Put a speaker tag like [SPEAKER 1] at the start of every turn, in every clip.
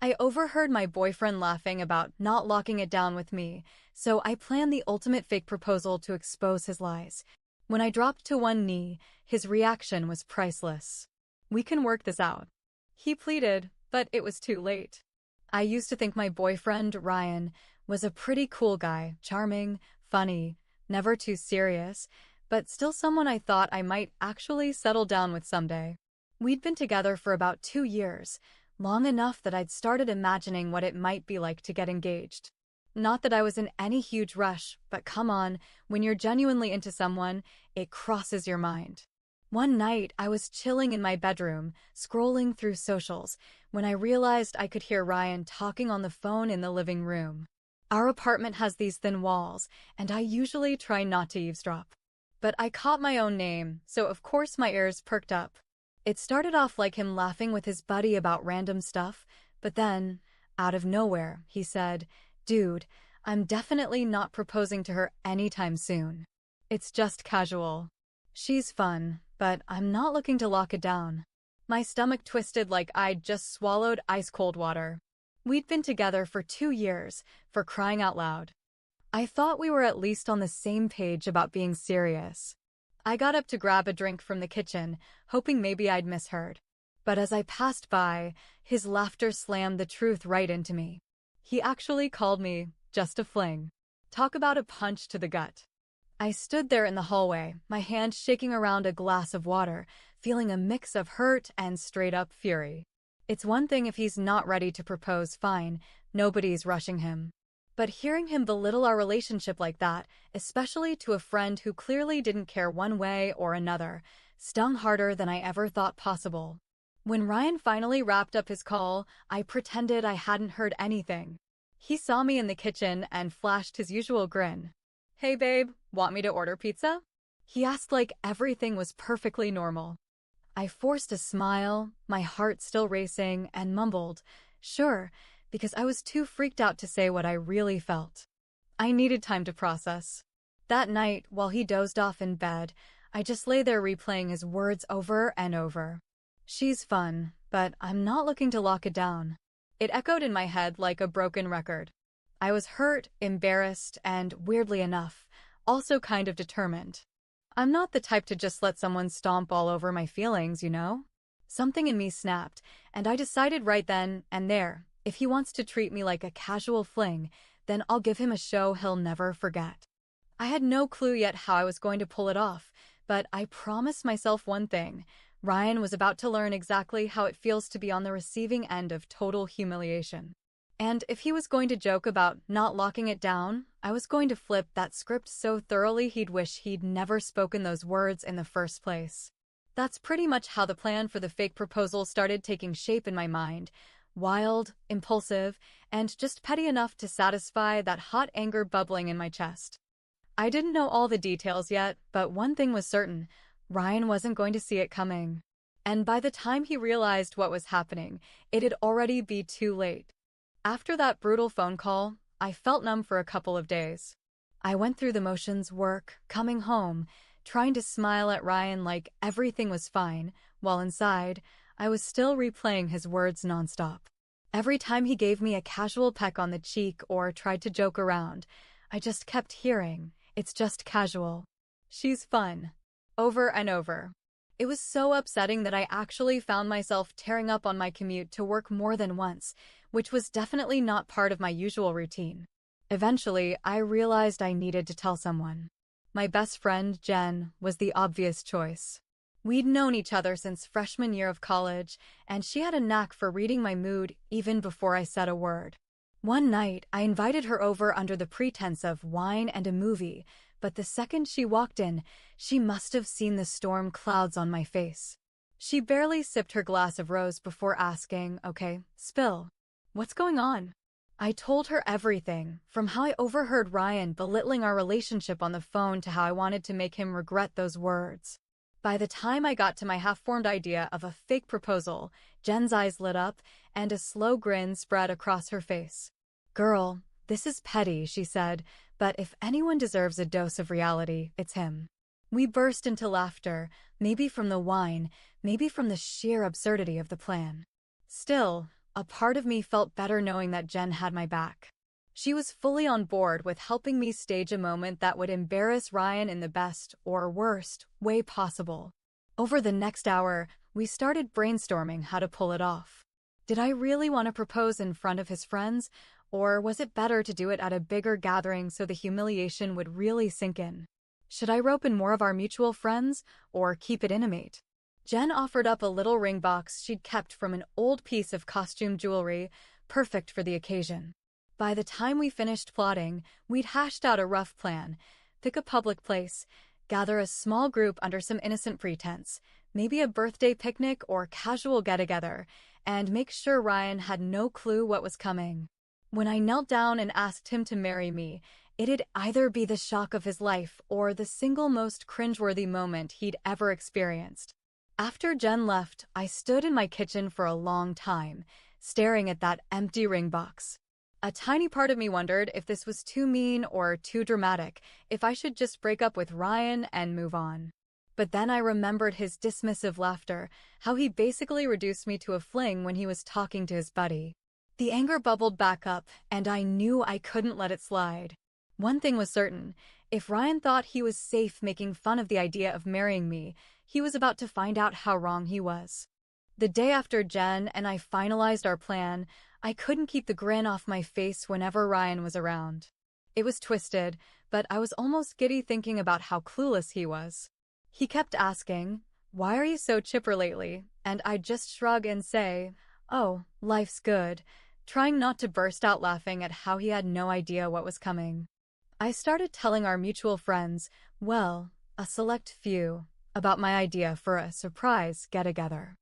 [SPEAKER 1] I overheard my boyfriend laughing about not locking it down with me, so I planned the ultimate fake proposal to expose his lies. When I dropped to one knee, his reaction was priceless. "We can work this out," he pleaded, but it was too late. I used to think my boyfriend, Ryan, was a pretty cool guy, charming, funny, never too serious, but still someone I thought I might actually settle down with someday. We'd been together for about 2 years, long enough that I'd started imagining what it might be like to get engaged. Not that I was in any huge rush, but come on, when you're genuinely into someone, it crosses your mind. One night, I was chilling in my bedroom, scrolling through socials, when I realized I could hear Ryan talking on the phone in the living room. Our apartment has these thin walls, and I usually try not to eavesdrop. But I caught my own name, so of course my ears perked up. It started off like him laughing with his buddy about random stuff, but then, out of nowhere, he said, "Dude, I'm definitely not proposing to her anytime soon. It's just casual. She's fun, but I'm not looking to lock it down." My stomach twisted like I'd just swallowed ice-cold water. We'd been together for 2 years, for crying out loud. I thought we were at least on the same page about being serious. I got up to grab a drink from the kitchen, hoping maybe I'd misheard. But as I passed by, his laughter slammed the truth right into me. He actually called me just a fling. Talk about a punch to the gut. I stood there in the hallway, my hand shaking around a glass of water, feeling a mix of hurt and straight-up fury. It's one thing if he's not ready to propose, fine, nobody's rushing him. But hearing him belittle our relationship like that, especially to a friend who clearly didn't care one way or another, stung harder than I ever thought possible. When Ryan finally wrapped up his call, I pretended I hadn't heard anything. He saw me in the kitchen and flashed his usual grin. "Hey babe, want me to order pizza?" He asked like everything was perfectly normal. I forced a smile, my heart still racing, and mumbled, "Sure," because I was too freaked out to say what I really felt. I needed time to process. That night, while he dozed off in bed, I just lay there replaying his words over and over. "She's fun, but I'm not looking to lock it down." It echoed in my head like a broken record. I was hurt, embarrassed, and, weirdly enough, also kind of determined. I'm not the type to just let someone stomp all over my feelings, you know? Something in me snapped, and I decided right then and there, if he wants to treat me like a casual fling, then I'll give him a show he'll never forget. I had no clue yet how I was going to pull it off, but I promised myself one thing. Ryan was about to learn exactly how it feels to be on the receiving end of total humiliation. And if he was going to joke about not locking it down, I was going to flip that script so thoroughly he'd wish he'd never spoken those words in the first place. That's pretty much how the plan for the fake proposal started taking shape in my mind. Wild, impulsive, and just petty enough to satisfy that hot anger bubbling in my chest. I didn't know all the details yet, but one thing was certain. Ryan wasn't going to see it coming. And by the time he realized what was happening, it'd already be too late. After that brutal phone call, I felt numb for a couple of days. I went through the motions, work, coming home, trying to smile at Ryan like everything was fine, while inside, I was still replaying his words nonstop. Every time he gave me a casual peck on the cheek or tried to joke around, I just kept hearing, "It's just casual. She's fun." Over and over. It was so upsetting that I actually found myself tearing up on my commute to work more than once, which was definitely not part of my usual routine. Eventually, I realized I needed to tell someone. My best friend, Jen, was the obvious choice. We'd known each other since freshman year of college, and she had a knack for reading my mood even before I said a word. One night, I invited her over under the pretense of wine and a movie, but the second she walked in, she must have seen the storm clouds on my face. She barely sipped her glass of rose before asking, "Okay, spill. What's going on?" I told her everything, from how I overheard Ryan belittling our relationship on the phone to how I wanted to make him regret those words. By the time I got to my half-formed idea of a fake proposal, Jen's eyes lit up, and a slow grin spread across her face. "Girl, this is petty," she said, "but if anyone deserves a dose of reality, it's him." We burst into laughter, maybe from the wine, maybe from the sheer absurdity of the plan. Still, A part of me felt better knowing that Jen had my back. She was fully on board with helping me stage a moment that would embarrass Ryan in the best, or worst, way possible. Over the next hour, we started brainstorming how to pull it off. Did I really want to propose in front of his friends, or was it better to do it at a bigger gathering so the humiliation would really sink in? Should I rope in more of our mutual friends, or keep it intimate? Jen offered up a little ring box she'd kept from an old piece of costume jewelry, perfect for the occasion. By the time we finished plotting, we'd hashed out a rough plan. Pick a public place, gather a small group under some innocent pretense, maybe a birthday picnic or casual get-together, and make sure Ryan had no clue what was coming. When I knelt down and asked him to marry me, it'd either be the shock of his life or the single most cringeworthy moment he'd ever experienced. After Jen left, I stood in my kitchen for a long time, staring at that empty ring box. A tiny part of me wondered if this was too mean or too dramatic, if I should just break up with Ryan and move on. But then I remembered his dismissive laughter, how he basically reduced me to a fling when he was talking to his buddy. The anger bubbled back up, and I knew I couldn't let it slide. One thing was certain, if Ryan thought he was safe making fun of the idea of marrying me, he was about to find out how wrong he was. The day after Jen and I finalized our plan, I couldn't keep the grin off my face whenever Ryan was around. It was twisted, but I was almost giddy thinking about how clueless he was. He kept asking, "Why are you so chipper lately?" And I'd just shrug and say, "Oh, life's good," trying not to burst out laughing at how he had no idea what was coming. I started telling our mutual friends, well, a select few, about my idea for a surprise get-together.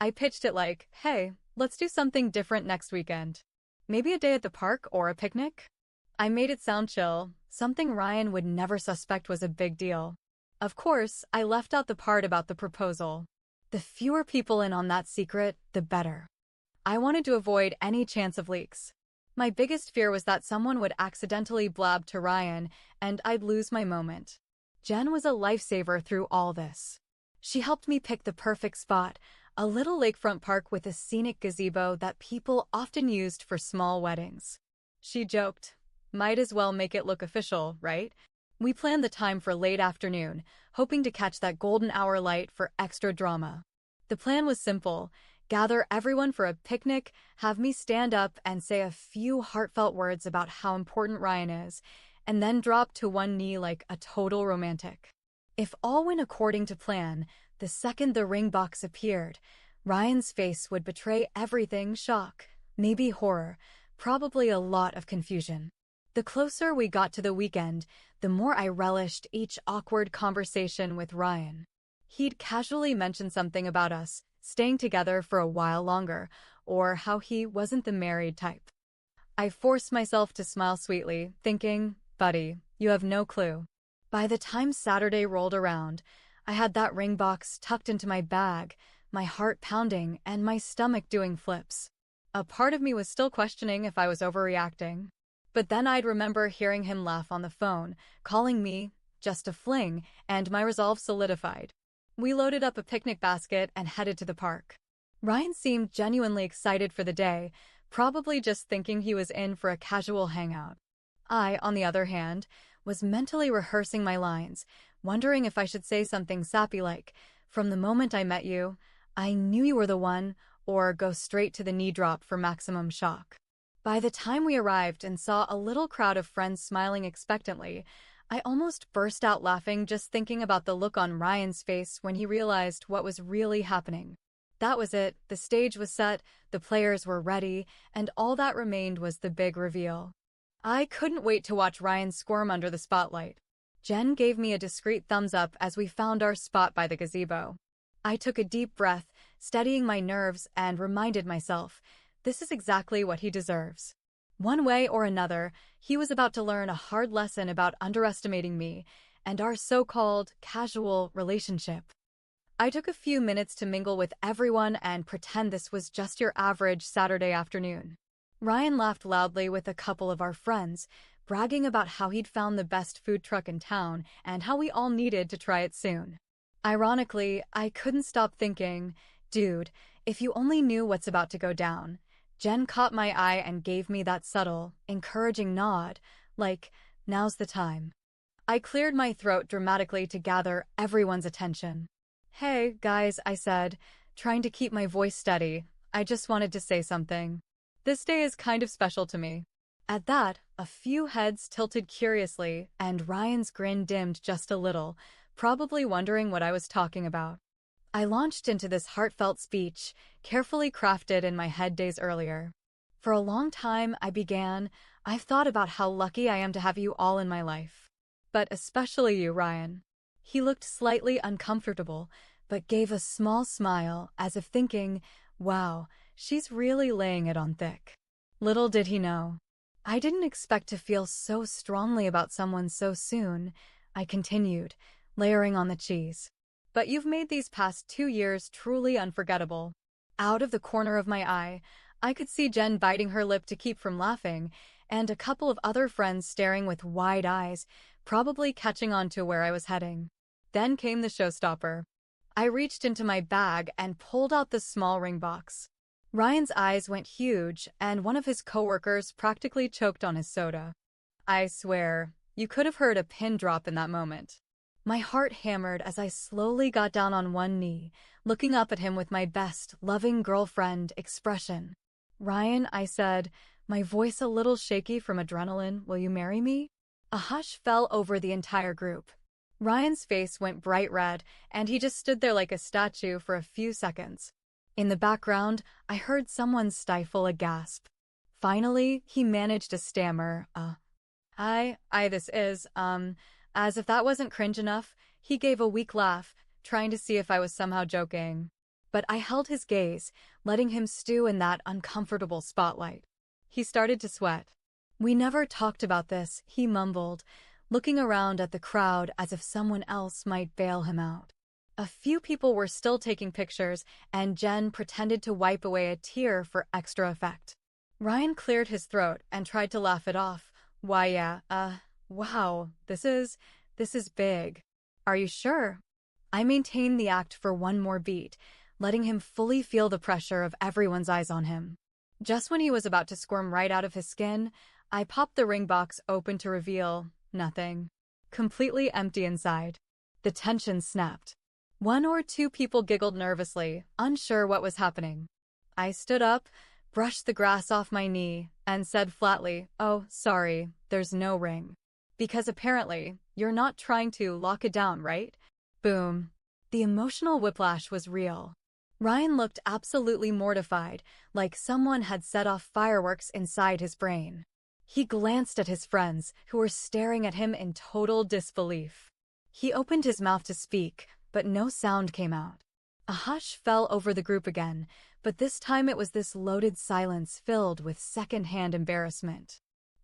[SPEAKER 1] I pitched it like, hey, let's do something different next weekend. Maybe a day at the park or a picnic? I made it sound chill, something Ryan would never suspect was a big deal. Of course, I left out the part about the proposal. The fewer people in on that secret, the better. I wanted to avoid any chance of leaks. My biggest fear was that someone would accidentally blab to Ryan and I'd lose my moment. Jen was a lifesaver through all this. She helped me pick the perfect spot, a little lakefront park with a scenic gazebo that people often used for small weddings. She joked, "Might as well make it look official, right?" We planned the time for late afternoon, hoping to catch that golden hour light for extra drama. The plan was simple: gather everyone for a picnic, have me stand up and say a few heartfelt words about how important Ryan is, and then drop to one knee like a total romantic. If all went according to plan, the second the ring box appeared, Ryan's face would betray everything: shock, maybe horror, probably a lot of confusion. The closer we got to the weekend, the more I relished each awkward conversation with Ryan. He'd casually mention something about us staying together for a while longer, or how he wasn't the married type. I forced myself to smile sweetly, thinking, buddy, you have no clue. By the time Saturday rolled around, I had that ring box tucked into my bag, my heart pounding and my stomach doing flips. A part of me was still questioning if I was overreacting. But then I'd remember hearing him laugh on the phone, calling me just a fling, and my resolve solidified. We loaded up a picnic basket and headed to the park. Ryan seemed genuinely excited for the day, probably just thinking he was in for a casual hangout. I, on the other hand, was mentally rehearsing my lines, wondering if I should say something sappy like, "From the moment I met you, I knew you were the one," or go straight to the knee drop for maximum shock. By the time we arrived and saw a little crowd of friends smiling expectantly, I almost burst out laughing just thinking about the look on Ryan's face when he realized what was really happening. That was it, the stage was set, the players were ready, and all that remained was the big reveal. I couldn't wait to watch Ryan squirm under the spotlight. Jen gave me a discreet thumbs up as we found our spot by the gazebo. I took a deep breath, steadying my nerves, and reminded myself, this is exactly what he deserves. One way or another, he was about to learn a hard lesson about underestimating me and our so-called casual relationship. I took a few minutes to mingle with everyone and pretend this was just your average Saturday afternoon. Ryan laughed loudly with a couple of our friends, bragging about how he'd found the best food truck in town and how we all needed to try it soon. Ironically, I couldn't stop thinking, dude, if you only knew what's about to go down. Jen caught my eye and gave me that subtle, encouraging nod, like, now's the time. I cleared my throat dramatically to gather everyone's attention. Hey, guys, I said, trying to keep my voice steady. I just wanted to say something. This day is kind of special to me. At that, a few heads tilted curiously, and Ryan's grin dimmed just a little, probably wondering what I was talking about. I launched into this heartfelt speech, carefully crafted in my head days earlier. For a long time, I've thought about how lucky I am to have you all in my life. But especially you, Ryan. He looked slightly uncomfortable, but gave a small smile as if thinking, wow, she's really laying it on thick. Little did he know. I didn't expect to feel so strongly about someone so soon, I continued, layering on the cheese. But you've made these past 2 years truly unforgettable. Out of the corner of my eye, I could see Jen biting her lip to keep from laughing, and a couple of other friends staring with wide eyes, probably catching on to where I was heading. Then came the showstopper. I reached into my bag and pulled out the small ring box. Ryan's eyes went huge, and one of his coworkers practically choked on his soda. I swear, you could have heard a pin drop in that moment. My heart hammered as I slowly got down on one knee, looking up at him with my best, loving girlfriend expression. Ryan, I said, my voice a little shaky from adrenaline, will you marry me? A hush fell over the entire group. Ryan's face went bright red, and he just stood there like a statue for a few seconds. In the background, I heard someone stifle a gasp. Finally, he managed to stammer, this is, As if that wasn't cringe enough, he gave a weak laugh, trying to see if I was somehow joking. But I held his gaze, letting him stew in that uncomfortable spotlight. He started to sweat. We never talked about this, he mumbled, looking around at the crowd as if someone else might bail him out. A few people were still taking pictures, and Jen pretended to wipe away a tear for extra effect. Ryan cleared his throat and tried to laugh it off. Why, yeah, wow, this is big. Are you sure? I maintained the act for one more beat, letting him fully feel the pressure of everyone's eyes on him. Just when he was about to squirm right out of his skin, I popped the ring box open to reveal nothing. Completely empty inside. The tension snapped. One or two people giggled nervously, unsure what was happening. I stood up, brushed the grass off my knee, and said flatly, oh, sorry, there's no ring. Because apparently, you're not trying to lock it down, right? Boom. The emotional whiplash was real. Ryan looked absolutely mortified, like someone had set off fireworks inside his brain. He glanced at his friends, who were staring at him in total disbelief. He opened his mouth to speak, but no sound came out. A hush fell over the group again, but this time it was this loaded silence filled with second-hand embarrassment.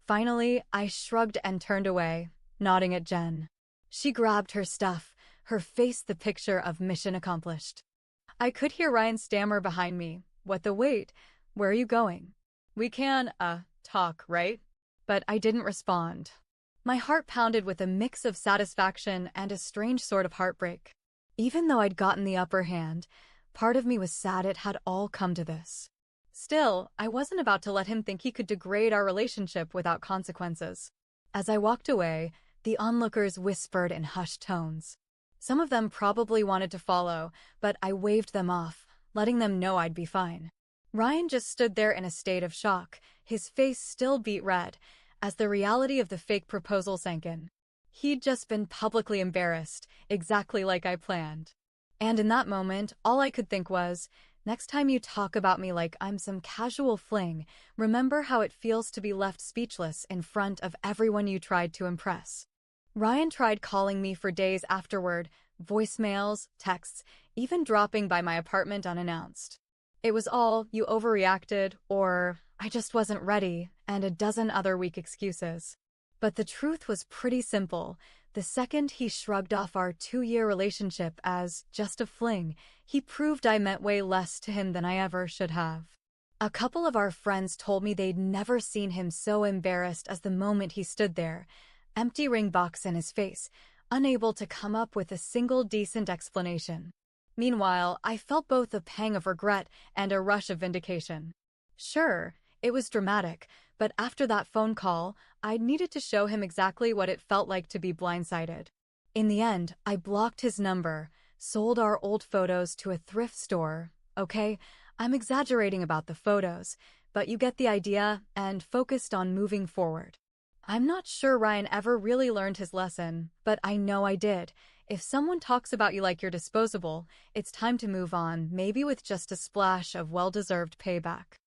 [SPEAKER 1] Finally, I shrugged and turned away, nodding at Jen. She grabbed her stuff, her face the picture of mission accomplished. I could hear Ryan stammer behind me. What the wait? Where are you going? We can, talk, right? But I didn't respond. My heart pounded with a mix of satisfaction and a strange sort of heartbreak. Even though I'd gotten the upper hand, part of me was sad it had all come to this. Still, I wasn't about to let him think he could degrade our relationship without consequences. As I walked away, the onlookers whispered in hushed tones. Some of them probably wanted to follow, but I waved them off, letting them know I'd be fine. Ryan just stood there in a state of shock, his face still beet red, as the reality of the fake proposal sank in. He'd just been publicly embarrassed, exactly like I planned. And in that moment, all I could think was, next time you talk about me like I'm some casual fling, remember how it feels to be left speechless in front of everyone you tried to impress. Ryan tried calling me for days afterward, voicemails, texts, even dropping by my apartment unannounced. It was all, you overreacted, or I just wasn't ready, and a dozen other weak excuses. But the truth was pretty simple. The second he shrugged off our 2-year relationship as just a fling, he proved I meant way less to him than I ever should have. A couple of our friends told me they'd never seen him so embarrassed as the moment he stood there, empty ring box in his face, unable to come up with a single decent explanation. Meanwhile, I felt both a pang of regret and a rush of vindication. Sure, it was dramatic, but after that phone call, I needed to show him exactly what it felt like to be blindsided. In the end, I blocked his number, sold our old photos to a thrift store. Okay, I'm exaggerating about the photos, but you get the idea, and focused on moving forward. I'm not sure Ryan ever really learned his lesson, but I know I did. If someone talks about you like you're disposable, it's time to move on, maybe with just a splash of well-deserved payback.